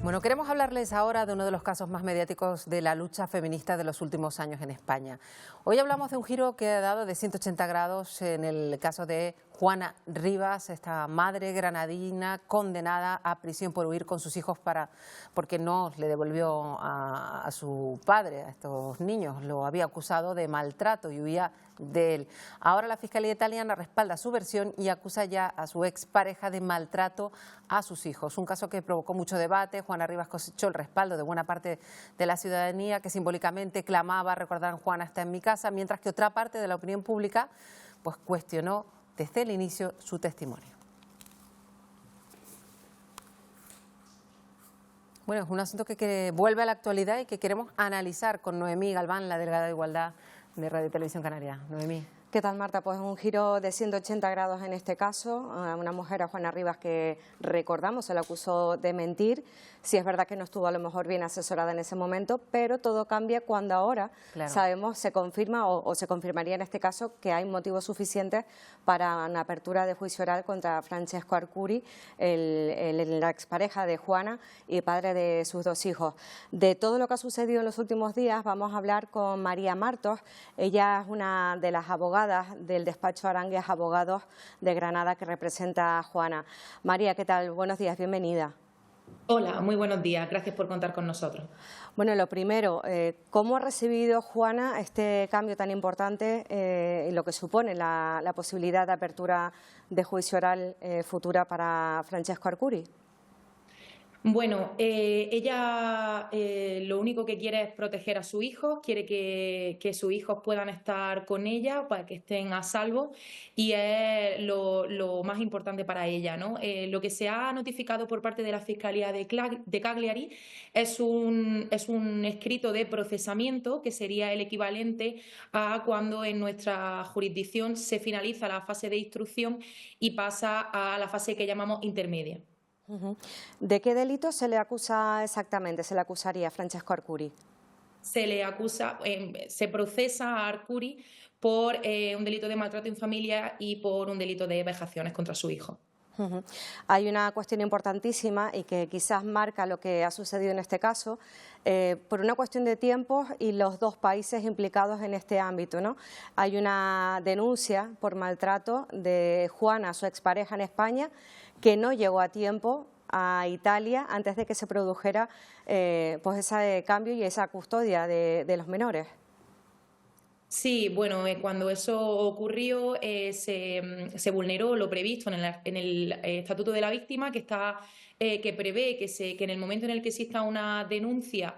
Bueno, queremos hablarles ahora de uno de los casos más mediáticos de la lucha feminista de los últimos años en España. Hoy hablamos de un giro que ha dado de 180 grados en el caso de Juana Rivas, esta madre granadina condenada a prisión por huir con sus hijos porque no le devolvió a su padre, a estos niños. Lo había acusado de maltrato y huía de él. Ahora la Fiscalía italiana respalda su versión y acusa ya a su expareja de maltrato a sus hijos. Un caso que provocó mucho debate. Juana Rivas cosechó el respaldo de buena parte de la ciudadanía, que simbólicamente clamaba: recordarán, Juana está en mi casa, mientras que otra parte de la opinión pública pues cuestionó desde el inicio su testimonio. Bueno, es un asunto que vuelve a la actualidad y que queremos analizar con Noemí Galván, la delegada de Igualdad de Radio y Televisión Canaria. Noemí. ¿Qué tal, Marta? Pues un giro de 180 grados en este caso. Una mujer, a Juana Rivas, que recordamos se la acusó de mentir. Sí es verdad que no estuvo a lo mejor bien asesorada en ese momento, pero todo cambia cuando ahora sabemos, se confirma o se confirmaría en este caso que hay motivos suficientes para una apertura de juicio oral contra Francesco Arcuri, la expareja de Juana y padre de sus dos hijos. De todo lo que ha sucedido en los últimos días vamos a hablar con María Martos. Ella es una de las abogadas del despacho Arangues Abogados de Granada que representa a Juana. María, ¿qué tal? Buenos días, bienvenida. Hola, muy buenos días. Gracias por contar con nosotros. Bueno, lo primero, ¿cómo ha recibido Juana este cambio tan importante y lo que supone la posibilidad de apertura de juicio oral futura para Francesco Arcuri? Bueno, ella lo único que quiere es proteger a su hijo, quiere que sus hijos puedan estar con ella para que estén a salvo, y es lo más importante para ella, ¿no? Lo que se ha notificado por parte de la Fiscalía de Cagliari es un escrito de procesamiento, que sería el equivalente a cuando en nuestra jurisdicción se finaliza la fase de instrucción y pasa a la fase que llamamos intermedia. ¿De qué delito se le acusa exactamente? ¿Se le acusaría a Francesco Arcuri? Se le acusa, se procesa a Arcuri por un delito de maltrato en familia y por un delito de vejaciones contra su hijo. Hay una cuestión importantísima y que quizás marca lo que ha sucedido en este caso, por una cuestión de tiempos y los dos países implicados en este ámbito, ¿no? Hay una denuncia por maltrato de Juana, su expareja en España, que no llegó a tiempo a Italia antes de que se produjera pues ese cambio y esa custodia de los menores. Sí, bueno, cuando eso ocurrió se vulneró lo previsto en el Estatuto de la Víctima, que prevé que en el momento en el que exista una denuncia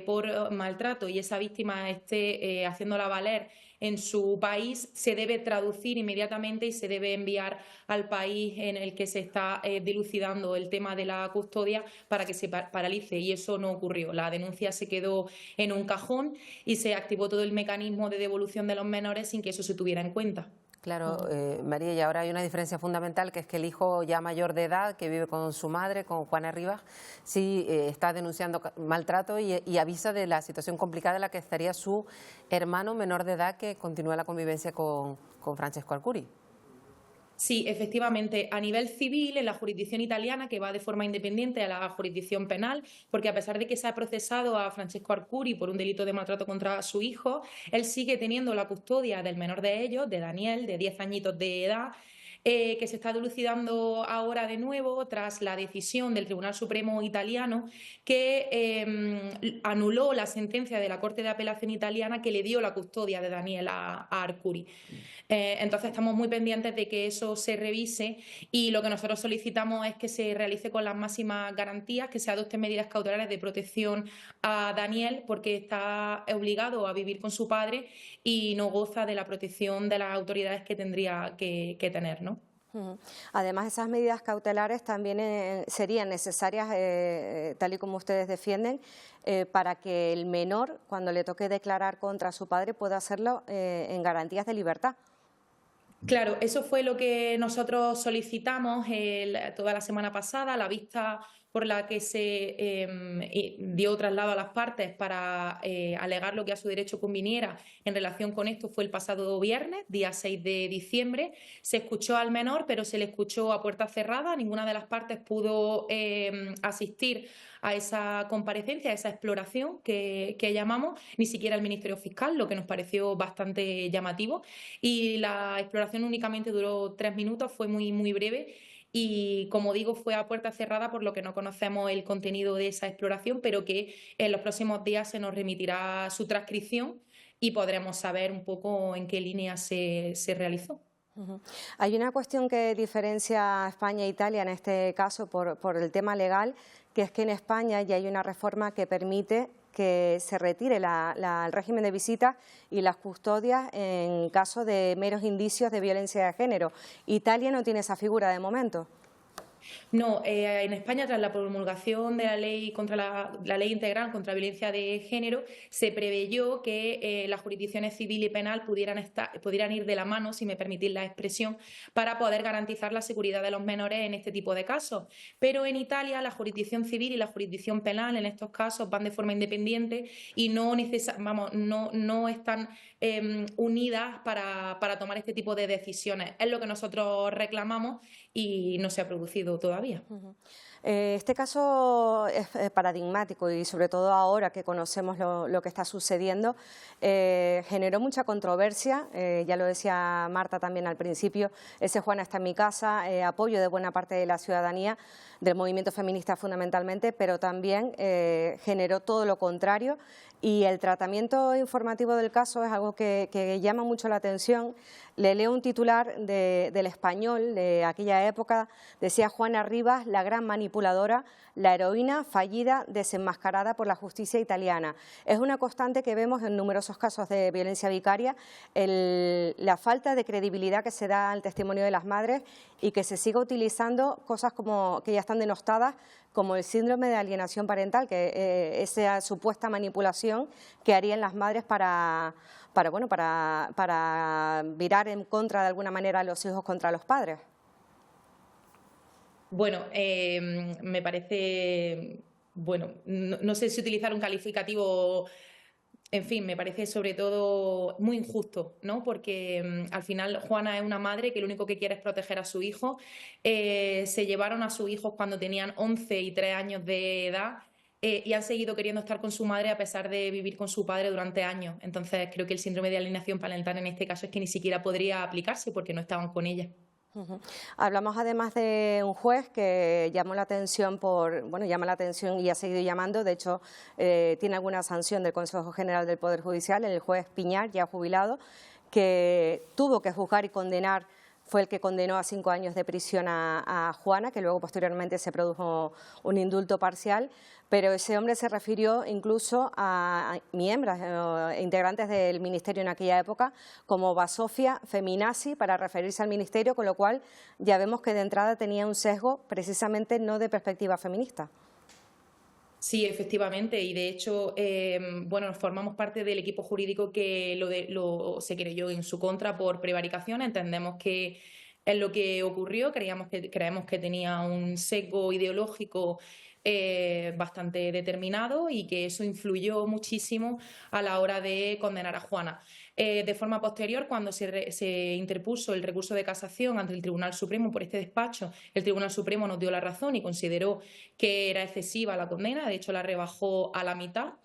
por maltrato y esa víctima esté haciéndola valer en su país, se debe traducir inmediatamente y se debe enviar al país en el que se está dilucidando el tema de la custodia para que se paralice, y eso no ocurrió. La denuncia se quedó en un cajón y se activó todo el mecanismo de devolución de los menores sin que eso se tuviera en cuenta. Claro, María, y ahora hay una diferencia fundamental, que es que el hijo ya mayor de edad, que vive con su madre, con Juana Rivas, sí está denunciando maltrato y avisa de la situación complicada en la que estaría su hermano menor de edad, que continúa la convivencia con Francesco Arcuri. Sí, efectivamente, a nivel civil, en la jurisdicción italiana, que va de forma independiente a la jurisdicción penal, porque a pesar de que se ha procesado a Francesco Arcuri por un delito de maltrato contra su hijo, él sigue teniendo la custodia del menor de ellos, de Daniel, de 10 añitos de edad, que se está dilucidando ahora de nuevo tras la decisión del Tribunal Supremo italiano, que anuló la sentencia de la Corte de Apelación italiana que le dio la custodia de Daniel a Arcuri. Entonces estamos muy pendientes de que eso se revise, y lo que nosotros solicitamos es que se realice con las máximas garantías, que se adopten medidas cautelares de protección a Daniel, porque está obligado a vivir con su padre y no goza de la protección de las autoridades que tendría que tener, ¿no? Además, esas medidas cautelares también serían necesarias, tal y como ustedes defienden, para que el menor, cuando le toque declarar contra su padre, pueda hacerlo en garantías de libertad. Claro, eso fue lo que nosotros solicitamos toda la semana pasada, a la vista por la que se dio traslado a las partes para alegar lo que a su derecho conviniera en relación con esto fue el pasado viernes, día 6 de diciembre. Se escuchó al menor, pero se le escuchó a puerta cerrada. Ninguna de las partes pudo asistir a esa comparecencia, a esa exploración que llamamos, ni siquiera el Ministerio Fiscal, lo que nos pareció bastante llamativo. Y la exploración únicamente duró 3 minutos, fue muy breve. Y, como digo, fue a puerta cerrada, por lo que no conocemos el contenido de esa exploración, pero que en los próximos días se nos remitirá su transcripción y podremos saber un poco en qué línea se realizó. Hay una cuestión que diferencia a España e Italia en este caso por el tema legal, que es que en España ya hay una reforma que permite que se retire el régimen de visitas y las custodias en caso de meros indicios de violencia de género. Italia no tiene esa figura de momento. No, en España, tras la promulgación de la ley la ley integral contra la violencia de género, se preveyó que las jurisdicciones civil y penal pudieran ir de la mano, si me permitís la expresión, para poder garantizar la seguridad de los menores en este tipo de casos. Pero en Italia la jurisdicción civil y la jurisdicción penal en estos casos van de forma independiente y no están unidas para tomar este tipo de decisiones. Es lo que nosotros reclamamos y no se ha producido todavía. Este caso es paradigmático y sobre todo ahora que conocemos lo que está sucediendo, generó mucha controversia, ya lo decía Marta también al principio, ese Juana está en mi casa, apoyo de buena parte de la ciudadanía, del movimiento feminista fundamentalmente, pero también generó todo lo contrario y el tratamiento informativo del caso es algo que llama mucho la atención. Le leo un titular del Español de aquella época, decía: Juana Rivas, la gran manipuladora, la heroína fallida desenmascarada por la justicia italiana. Es una constante que vemos en numerosos casos de violencia vicaria, la falta de credibilidad que se da al testimonio de las madres y que se siga utilizando cosas como que ya están denostadas, como el síndrome de alienación parental, que esa supuesta manipulación que harían las madres para virar en contra de alguna manera a los hijos contra los padres. Bueno, me parece, no sé si utilizar un calificativo, en fin, me parece sobre todo muy injusto, ¿no? Porque al final Juana es una madre que lo único que quiere es proteger a su hijo. Se llevaron a sus hijos cuando tenían 11 y 3 años de edad. Y han seguido queriendo estar con su madre a pesar de vivir con su padre durante años. Entonces creo que el síndrome de alienación parental en este caso es que ni siquiera podría aplicarse porque no estaban con ella. Hablamos además de un juez que llamó la atención llama la atención y ha seguido llamando, de hecho tiene alguna sanción del Consejo General del Poder Judicial, el juez Piñar, ya jubilado, que tuvo que juzgar y condenar. Fue el que condenó a 5 años de prisión a Juana, que luego posteriormente se produjo un indulto parcial, pero ese hombre se refirió incluso a miembros, integrantes del Ministerio en aquella época, como basofia, feminazi, para referirse al Ministerio, con lo cual ya vemos que de entrada tenía un sesgo precisamente no de perspectiva feminista. Sí, efectivamente, y de hecho, formamos parte del equipo jurídico que se creyó en su contra por prevaricación. Entendemos que es lo que ocurrió, creemos que tenía un sesgo ideológico bastante determinado y que eso influyó muchísimo a la hora de condenar a Juana. De forma posterior, cuando se interpuso el recurso de casación ante el Tribunal Supremo por este despacho, el Tribunal Supremo nos dio la razón y consideró que era excesiva la condena, de hecho la rebajó a la mitad.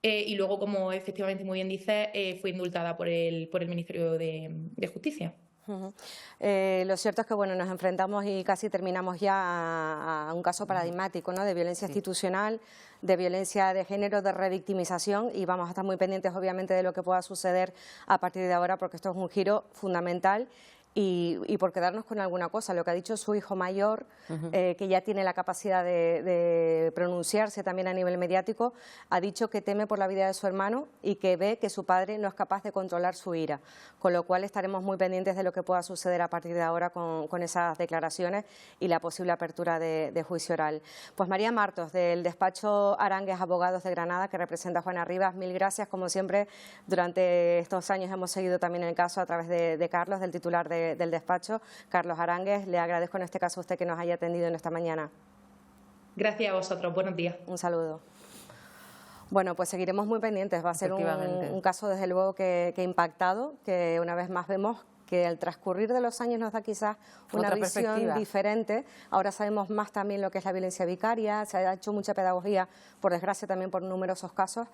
Y luego, como efectivamente muy bien dice, fue indultada por el Ministerio de Justicia. Lo cierto es que nos enfrentamos y casi terminamos ya a un caso paradigmático, ¿no?, de violencia institucional, de violencia de género, de revictimización, y vamos a estar muy pendientes obviamente de lo que pueda suceder a partir de ahora, porque esto es un giro fundamental. Y por quedarnos con alguna cosa, lo que ha dicho su hijo mayor, que ya tiene la capacidad de pronunciarse también a nivel mediático, ha dicho que teme por la vida de su hermano y que ve que su padre no es capaz de controlar su ira, con lo cual estaremos muy pendientes de lo que pueda suceder a partir de ahora con esas declaraciones y la posible apertura de juicio oral. Pues María Martos, del despacho Arangues Abogados de Granada, que representa a Juana Rivas, mil gracias, como siempre. Durante estos años hemos seguido también el caso a través de Carlos, del titular del despacho, Carlos Arangues. Le agradezco en este caso a usted que nos haya atendido en esta mañana. Gracias a vosotros, buenos días. Un saludo. Bueno, pues seguiremos muy pendientes. Va a ser un caso, desde luego, que ha impactado, que una vez más vemos que el transcurrir de los años nos da quizás una visión diferente. Ahora sabemos más también lo que es la violencia vicaria, se ha hecho mucha pedagogía, por desgracia también por numerosos casos,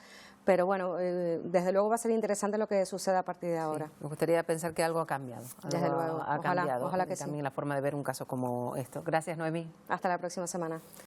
pero bueno, desde luego va a ser interesante lo que suceda a partir de ahora. Me gustaría pensar que algo ha cambiado. Desde luego, ha cambiado. Ojalá que también sí. la forma de ver un caso como esto. Gracias, Noemí. Hasta la próxima semana.